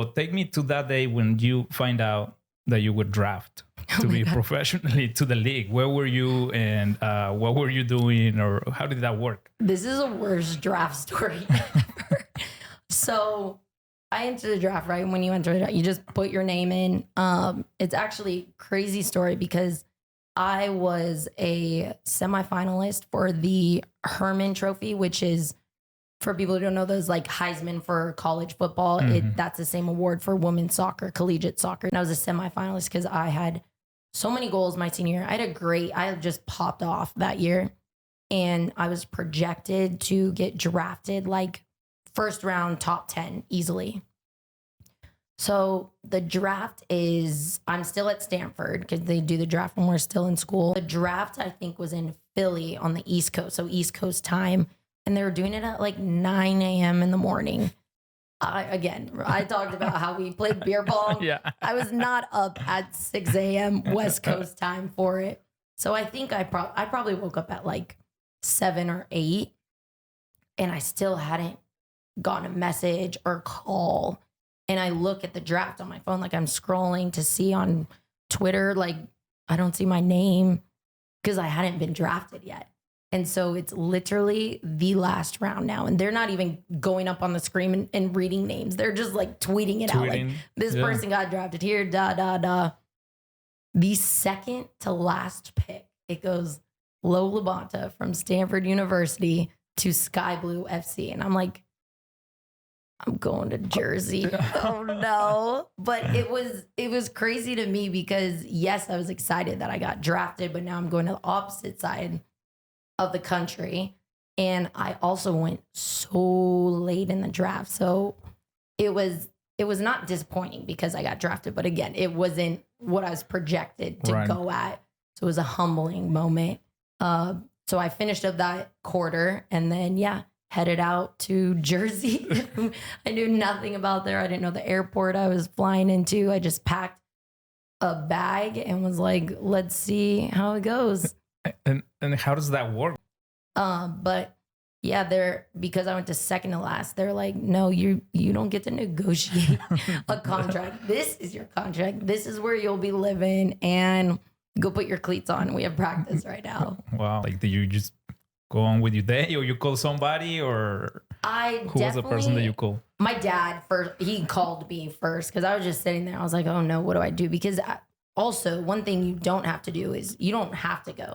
So take me to that day when you find out that you would draft to be professionally to the league. Where were you, and what were you doing, or how did that work? This is a worst draft story ever. So I entered the draft, right? When you enter it, you just put your name in. It's actually a crazy story because I was a semifinalist for the Herman Trophy, which is, for people who don't know, those like Heisman for college football. That's the same award for women's soccer, collegiate soccer. And I was a semifinalist because I had so many goals my senior year. I had just popped off that year. And I was projected to get drafted like first round, top 10 easily. So the draft is, I'm still at Stanford because they do the draft when we're still in school. The draft, I think, was in Philly on the East Coast, so East Coast time. And they were doing it at like 9 a.m. in the morning. I talked about how we played beer pong. Yeah. I was not up at 6 a.m. West Coast time for it. So I think I probably woke up at like 7 or 8, and I still hadn't gotten a message or call. And I look at the draft on my phone, like I'm scrolling to see on Twitter, like I don't see my name because I hadn't been drafted yet. And so it's literally the last round now. And they're not even going up on the screen and reading names. They're just like tweeting it out. Like, this person got drafted here, The second to last pick, it goes Lo LaBonta from Stanford University to Sky Blue FC. And I'm like, I'm going to Jersey. Oh no. But it was crazy to me because yes, I was excited that I got drafted, but now I'm going to the opposite side of the country. And I also went so late in the draft. So it was not disappointing because I got drafted, but again, it wasn't what I was projected to go at. So it was a humbling moment. So I finished up that quarter and then, headed out to Jersey. I knew nothing about there. I didn't know the airport I was flying into. I just packed a bag and was like, let's see how it goes. And how does that work? But yeah, because I went to second to last, they're like, no, you don't get to negotiate a contract. This is your contract. This is where you'll be living, and go put your cleats on. We have practice right now. Wow. Like, did you just go on with your day, or you call somebody, or who was the person that you called? My dad first. He called me first because I was just sitting there. I was like, oh no, what do I do? Because also one thing you don't have to do is you don't have to go.